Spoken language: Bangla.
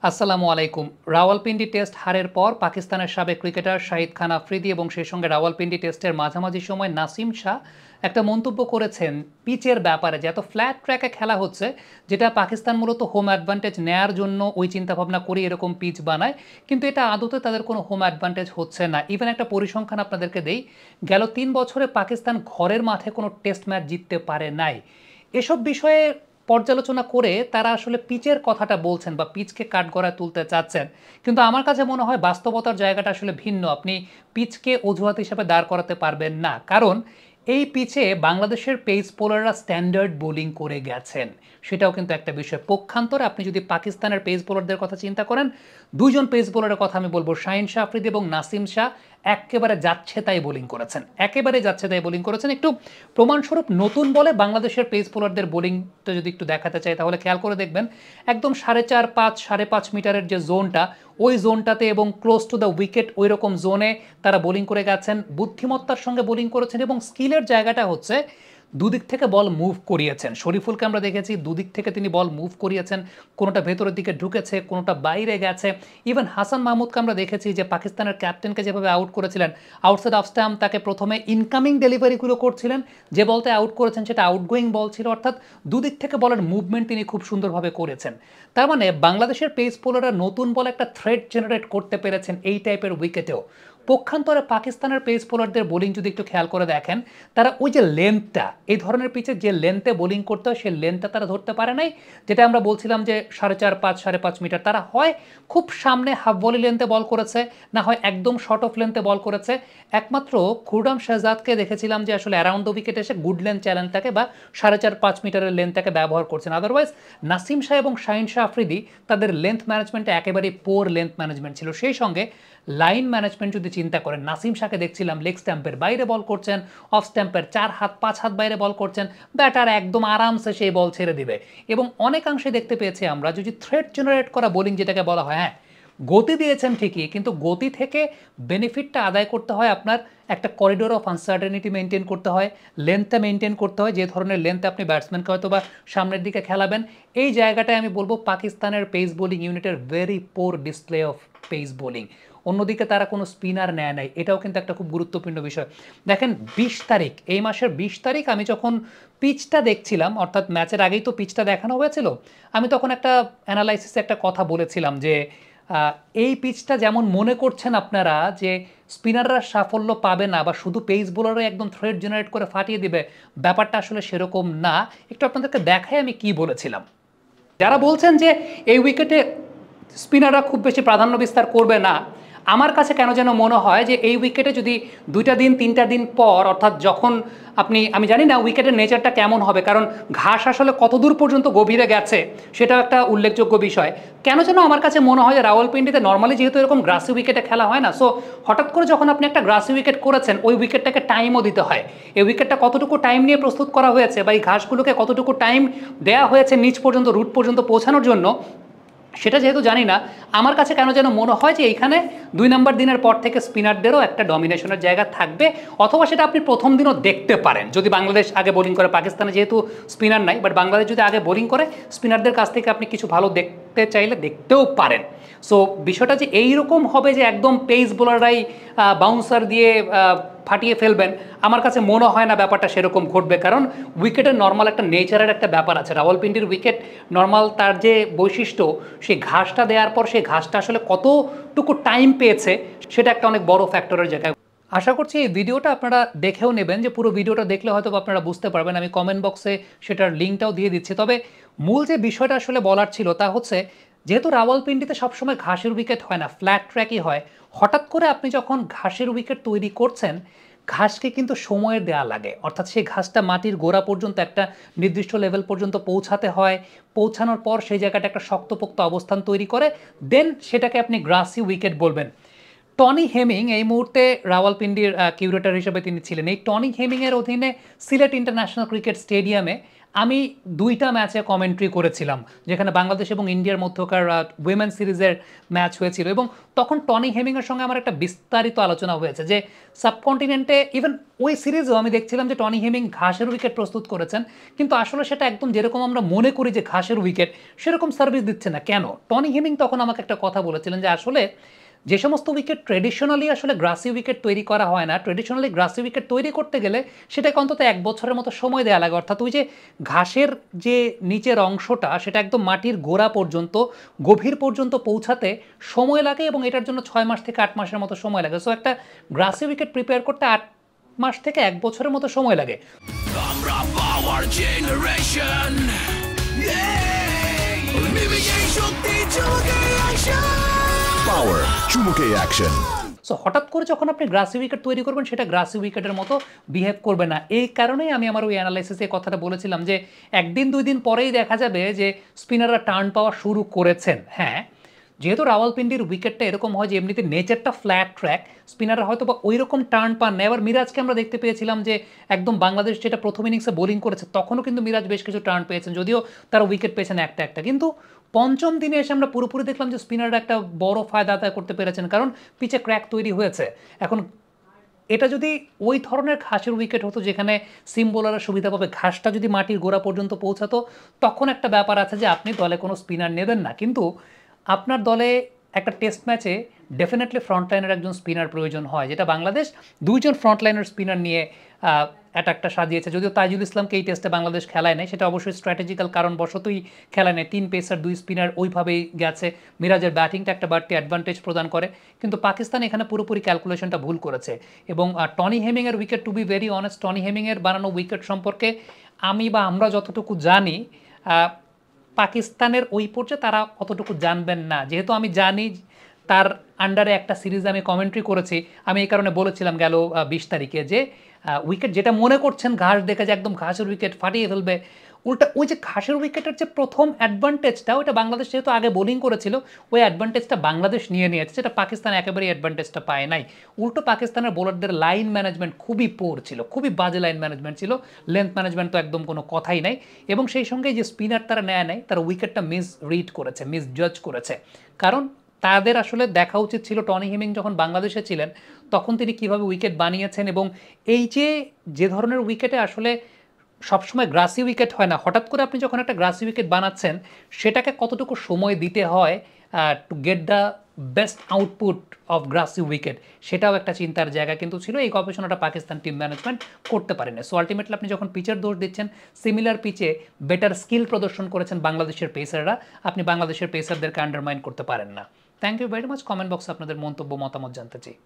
আসসালামু আলাইকুম। রাওয়ালপিন্ডি টেস্ট হারের পর পাকিস্তানের সাবেক ক্রিকেটার শাহিদ খান আফ্রিদি এবং সেই সঙ্গে রাওয়ালপিন্ডি টেস্টের মাঝামাঝি সময় নাসিম শাহ একটা মন্তব্য করেছেন পিচের ব্যাপারে, যে এত ফ্ল্যাট ট্র্যাকে খেলা হচ্ছে, যেটা পাকিস্তান মূলত হোম অ্যাডভান্টেজ নেয়ার জন্য ওই চিন্তাভাবনা করে এরকম পিচ বানায়, কিন্তু এটা আদতে তাদের কোনো হোম অ্যাডভান্টেজ হচ্ছে না। ইভেন একটা পরিসংখ্যান আপনাদেরকে দেই, গেল 3 বছরে পাকিস্তান ঘরের মাঠে কোনো টেস্ট ম্যাচ জিততে পারে নাই। এসব বিষয়ে পর্যালোচনা করে তারা আসলে পিচের কথাটা বলছেন বা পিচকে কাঠগড়ায় তুলতে চাচ্ছেন, কিন্তু আমার কাছে মনে হয় বাস্তবতার জায়গাটা আসলে ভিন্ন। আপনি পিচকে অজুহাত হিসেবে দাঁড় করাতে পারবেন না, কারণ এই পিচে বাংলাদেশের পেস বোলাররা স্ট্যান্ডার্ড বোলিং করে গেছেন, সেটাও কিন্তু একটা বিষয়। পক্ষান্তরে আপনি যদি পাকিস্তানের পেস বোলারদের কথা চিন্তা করেন, দুইজন পেস বোলারের কথা আমি বলবো, শাহিন শাহ আফ্রিদি এবং নাসিম শাহ একেবারে যাচ্ছে তাই বোলিং করেছেন, একেবারে যাচ্ছে তাই বোলিং করেছেন। একটু প্রমাণস্বরূপ নতুন বলে বাংলাদেশের পেস বোলারদের বোলিংটা যদি একটু দেখাতে চাই, তাহলে খেয়াল করে দেখবেন একদম 4.5-5.5 মিটারের যে জোনটা, ওই জোনটাতে এবং ক্লোজ টু দ্য উইকেট ওই রকম জোনে তারা বোলিং করে গেছেন, বুদ্ধিমত্তার সঙ্গে বোলিং করেছেন এবং স্কিলের জায়গাটা হচ্ছে দুদিক থেকে বল মুভ করিয়েছেন। শরীফুলকে আমরা দেখেছি দুদিক থেকে তিনি বল মুভ করিয়েছেন, কোনোটা ভেতরের দিকে ঢুকেছে, কোনোটা বাইরে গেছে। ইভেন হাসান মাহমুদকে আমরা দেখেছি যে পাকিস্তানের ক্যাপ্টেনকে যেভাবে আউট করেছিলেন, আউটসাইড অফ স্টাম্প তাকে প্রথমে ইনকামিং ডেলিভারিগুলো করছিলেন, যে বলতে আউট করেছেন সেটা আউটগোয়িং বল ছিল, অর্থাৎ দুদিক থেকে বলের মুভমেন্ট তিনি খুব সুন্দরভাবে করেছেন। তার মানে বাংলাদেশের পেস বোলাররা নতুন বলে একটা থ্রেট জেনারেট করতে পেরেছেন এই টাইপের উইকেটেও। পক্ষান্তরে পাকিস্তানের পেস বোলারদের বোলিং যদি একটু খেয়াল করে দেখেন, তারা ওই যে লেন্থটা, এই ধরনের পিচে যে লেন্থে বোলিং করতে হয় সেই লেন্থটা তারা ধরতে পারে নাই। যেটা আমরা বলছিলাম যে 4.5-5.5 মিটার, তারা হয় খুব সামনে হাফ ভলি লেন্থে বল করেছে, না হয় একদম শর্ট অফ লেন্থে বল করেছে। একমাত্র খুররাম শেহজাদকে দেখেছিলাম যে আসলে অ্যারাউন্ড দ্য উইকেট এসে গুড লেন্থ চ্যালেঞ্জটাকে বা 4.5-5 মিটারের লেন্থটাকে ব্যবহার করছেন। আদারওয়াইজ নাসিম শাহ এবং শাহিন শাহ আফ্রিদি তাদের লেন্থ ম্যানেজমেন্টে একেবারেই পোর লেন্থ ম্যানেজমেন্ট ছিল। সেই সঙ্গে লাইন ম্যানেজমেন্ট যদি চিন্তা করেন, নাসিম শাহকে দেখছিলাম লেগ স্ট্যাম্পের বাইরে বল করছেন, অফ স্ট্যাম্পের 4 হাত 5 হাত বাইরে বল করছেন, ব্যাটার একদম আরামসে সেই বল ছেড়ে দিবে। এবং অনেকাংশে দেখতে পেয়েছি আমরা যদি থ্রেট জেনারেট করা বোলিং যেটাকে বলা হয়, হ্যাঁ গতি দিয়েছেন ঠিকই, কিন্তু গতি থেকে বেনিফিটটা আদায় করতে হয় আপনার একটা করিডোর অফ আনসার্টেনিটি মেনটেন করতে হয়, লেন্থটা মেনটেন করতে হয়, যে ধরনের লেন্থে আপনি ব্যাটসম্যানকে হয়তো বা সামনের দিকে খেলাবেন। এই জায়গাটায় আমি বলবো পাকিস্তানের পেস বোলিং ইউনিটের very poor display of pace bowling. অন্যদিকে তারা কোনো স্পিনার নেয় নাই, এটাও কিন্তু একটা খুব গুরুত্বপূর্ণ বিষয়। দেখেন 20 তারিখ, এই মাসের 20 তারিখ আমি যখন পিচটা দেখছিলাম, অর্থাৎ ম্যাচের আগেই তো পিচটা দেখানো হয়েছিল, আমি তখন একটা অ্যানালাইসিসে একটা কথা বলেছিলাম যে এই পিচটা যেমন মনে করছেন আপনারা যে স্পিনাররা সাফল্য পাবে না বা শুধু পেস বোলাররা একদম থ্রেড জেনারেট করে ফাটিয়ে দিবে, ব্যাপারটা আসলে সেরকম না। একটু আপনাদেরকে দেখাই আমি কি বলেছিলাম। যারা বলছেন যে এই উইকেটে স্পিনাররা খুব বেশি প্রাধান্য বিস্তার করবে না, আমার কাছে কেন যেন মনে হয় যে এই উইকেটে যদি 2-3 দিন পর, অর্থাৎ যখন আমি জানি না উইকেটের নেচারটা কেমন হবে, কারণ ঘাস আসলে কতদূর পর্যন্ত গভীরে গেছে সেটাও একটা উল্লেখযোগ্য বিষয়। কেন যেন আমার কাছে মনে হয় যে রাওয়ালপিন্ডিতে নর্মালি যেহেতু এরকম গ্রাসি উইকেটে খেলা হয় না, সো হঠাৎ করে যখন আপনি একটা গ্রাসি উইকেট করেছেন, ওই উইকেটটাকে টাইমও দিতে হয়। এই উইকেটটা কতটুকু টাইম নিয়ে প্রস্তুত করা হয়েছে বা এই ঘাসগুলোকে কতটুকু টাইম দেওয়া হয়েছে নিচ পর্যন্ত, রুট পর্যন্ত পৌঁছানোর জন্য, সেটা যেহেতু জানি না, আমার কাছে কেন যেন মনে হয় যে এইখানে 2 নম্বর দিনের পর থেকে স্পিনারদেরও একটা ডমিনেশনের জায়গা থাকবে, অথবা সেটা আপনি প্রথম দিনও দেখতে পারেন যদি বাংলাদেশ আগে বোলিং করে। পাকিস্তানে যেহেতু স্পিনার নাই, বাট বাংলাদেশ যদি আগে বোলিং করে, স্পিনারদের কাছ থেকে আপনি কিছু ভালো দেখতে চাইলে দেখতেও পারেন। সো বিষয়টা যে এইরকম হবে যে একদম পেস বোলাররাই বাউন্সার দিয়ে ফাটিয়ে ফেলবেন, আমার কাছে মনে হয় না ব্যাপারটা সেরকম ঘটবে, কারণ উইকেটের নর্মাল একটা নেচারের একটা ব্যাপার আছে। রাওয়ালপিন্ডির উইকেট নর্মাল তার যে বৈশিষ্ট্য, সেই ঘাসটা দেওয়ার পর সেই ঘাসটা আসলে কতটুকু টাইম পেয়েছে সেটা একটা অনেক বড় ফ্যাক্টরের জায়গায়। আশা করছি এই ভিডিওটা আপনারা দেখেও নেবেন, যে পুরো ভিডিওটা দেখলে হয়তো আপনারা বুঝতে পারবেন। আমি কমেন্ট বক্সে সেটার লিঙ্কটাও দিয়ে দিচ্ছি। তবে মূল যে বিষয়টা আসলে বলার ছিল তা হচ্ছে, যেহেতু রাওয়ালপিন্ডিতে সবসময় ঘাসের উইকেট হয় না, ফ্ল্যাট ট্র্যাকই হয়, হঠাৎ করে আপনি যখন ঘাসের উইকেট তৈরি করছেন, ঘাসকে কিন্তু সময়ের দেয়া লাগে, অর্থাৎ সেই ঘাসটা মাটির গোড়া পর্যন্ত একটা নির্দিষ্ট লেভেল পর্যন্ত পৌঁছাতে হয়, পৌঁছানোর পর সেই জায়গাটা একটা শক্তপোক্ত অবস্থান তৈরি করে, দেন সেটাকে আপনি গ্রাসি উইকেট বলবেন। টনি হেমিং এই মুহূর্তে রাওয়ালপিন্ডির কিউরেটর হিসেবে তিনি ছিলেন। এই টনি হেমিংয়ের অধীনে সিলেট ইন্টারন্যাশনাল ক্রিকেট স্টেডিয়ামে আমি ২টা ম্যাচে কমেন্ট্রি করেছিলাম, যেখানে বাংলাদেশ এবং ইন্ডিয়ার মধ্যকার উইমেন সিরিজের ম্যাচ হয়েছিল, এবং তখন টনি হেমিংয়ের সঙ্গে আমার একটা বিস্তারিত আলোচনা হয়েছে যে সাবকন্টিনেন্টে ইভেন ওই সিরিজেও আমি দেখছিলাম যে টনি হেমিং ঘাসের উইকেট প্রস্তুত করেছেন, কিন্তু আসলে সেটা একদম যেরকম আমরা মনে করি যে ঘাসের উইকেট, সেরকম সার্ভিস দিচ্ছে না। কেন? টনি হেমিং তখন আমাকে একটা কথা বলেছিলেন যে আসলে যে সমস্ত উইকেট ট্রেডিশনালি আসলে গ্রাসি উইকেট তৈরি করা হয় না, ট্রেডিশনালি গ্রাসি উইকেট তৈরি করতে গেলে সেটাকে অন্তত 1 বছরের মতো সময় দেওয়া লাগে। অর্থাৎ ওই যে ঘাসের যে নিচের অংশটা সেটা একদম মাটির গোড়া পর্যন্ত, গভীর পর্যন্ত পৌঁছাতে সময় লাগে, এবং এটার জন্য 6 মাস থেকে 8 মাসের মতো সময় লাগে। সো একটা গ্রাসি উইকেট প্রিপেয়ার করতে 8 মাস থেকে 1 বছরের মতো সময় লাগে। আমরা পাওয়ার জেনারেশন, পাওয়ার চুমুকে অ্যাকশন। সো হঠাৎ করে যখন আপনি গ্রাসি উইকেট তৈরি করবেন, সেটা গ্রাসি উইকেটের মতো বিহেভ করবে না। এই কারণেই আমি আমার ওই অ্যানালাইসিসে কথাটা বলেছিলাম যে 1 দিন 2 দিন পরেই দেখা যাবে যে স্পিনাররা টার্ন পাওয়া শুরু করেছেন। হ্যাঁ, যেহেতু রাওয়ালপিন্ডির উইকেটটা এরকম হয় যে এমনিতে নেচারটা ফ্ল্যাট ট্র্যাক, স্পিনাররা হয়তো বা ওই রকম টার্ন পান না। এবার মিরাজকে আমরা দেখতে পেয়েছিলাম যে একদম বাংলাদেশ যেটা প্রথম ইনিংসে বোলিং করেছে, তখনও কিন্তু মিরাজ বেশ কিছু টার্ন পেয়েছেন, যদিও তারা উইকেট পেয়েছেন একটা, কিন্তু পঞ্চম দিনে এসে আমরা পুরোপুরি দেখলাম যে স্পিনাররা একটা বড় ফায়দা আদায় করতে পেরেছেন, কারণ পিচে ক্র্যাক তৈরি হয়েছে। এখন এটা যদি ওই ধরনের ঘাসের উইকেট হতো যেখানে সিম বোলাররা সুবিধা পাবে, ঘাসটা যদি মাটির গোড়া পর্যন্ত পৌঁছাতো, তখন একটা ব্যাপার আছে যে আপনি দলে কোনো স্পিনার নেবেন না। কিন্তু আপনার দলে একটা টেস্ট ম্যাচে ডেফিনেটলি ফ্রন্টলাইনের একজন স্পিনার প্রয়োজন হয়, যেটা বাংলাদেশ 2জন ফ্রন্টলাইনার স্পিনার নিয়ে অ্যাটাকটা সাজিয়েছে। যদিও তাইজুল ইসলামকে এই টেস্টে বাংলাদেশ খেলায় নেয়, সেটা অবশ্যই স্ট্র্যাটেজিক্যাল কারণবশতই খেলায় নেয়। 3 পেসার 2 স্পিনার ওইভাবেই গেছে। মিরাজের ব্যাটিংটা একটা বাড়তি অ্যাডভান্টেজ প্রদান করে, কিন্তু পাকিস্তান এখানে পুরোপুরি ক্যালকুলেশনটা ভুল করেছে। এবং টনি হেমিংয়ের wicket, to be very honest, Tony হেমিংয়ের বানানো উইকেট সম্পর্কে আমরা যতটুকু জানি, পাকিস্তানের ওই পর্যায়ে তারা অতটুকু জানবেন না। যেহেতু আমি জানি, তার আন্ডারে একটা সিরিজ আমি কমেন্ট্রি করেছি, আমি এই কারণে বলেছিলাম গেল 20 তারিখে যে উইকেট যেটা মনে করছেন ঘাস দেখে যে একদম ঘাসের উইকেট ফাটিয়ে ফেলবে, উল্টা ওই যে ঘাসের উইকেটের যে প্রথম অ্যাডভান্টেজটা, ওইটা বাংলাদেশ যেহেতু আগে বোলিং করেছিল, ওই অ্যাডভান্টেজটা বাংলাদেশ নিয়ে নিয়েছে, যেটা পাকিস্তান একেবারেই অ্যাডভান্টেজটা পায় নাই। উল্টো পাকিস্তানের বোলারদের লাইন ম্যানেজমেন্ট খুবই পোর ছিল, খুবই বাজে লাইন ম্যানেজমেন্ট ছিল, লেন্থ ম্যানেজমেন্ট তো একদম কোনো কথাই নাই। এবং সেই সঙ্গে যে স্পিনার তারা নেয় নাই, তারা উইকেটটা মিস রিড করেছে, মিস জাজ করেছে। কারণ তাদের আসলে দেখা উচিত ছিল টনি হেমিং যখন বাংলাদেশে ছিলেন তখন তিনি কিভাবে উইকেট বানিয়েছেন, এবং এই যে ধরনের উইকেটে আসলে সবসময় গ্রাসি উইকেট হয় না, হঠাৎ করে আপনি যখন একটা গ্রাসি উইকেট বানাচ্ছেন সেটাকে কতটুকু সময় দিতে হয় to get the best output of grassy wicket, সেটাও একটা চিন্তার জায়গা কিন্তু ছিল। এই গবেষণাটা পাকিস্তান টিম ম্যানেজমেন্ট করতে পারেনি। সো আলটিমেটলি আপনি যখন পিচের দোষ দিচ্ছেন, সিমিলার পিচে বেটার স্কিল প্রদর্শন করেছেন বাংলাদেশের পেসাররা, আপনি বাংলাদেশের পেসারদেরকে আন্ডারমাইন করতে পারেন না। Thank you very much. Comment বক্সে আপনাদের মন্তব্য মতামত জানতে চাই।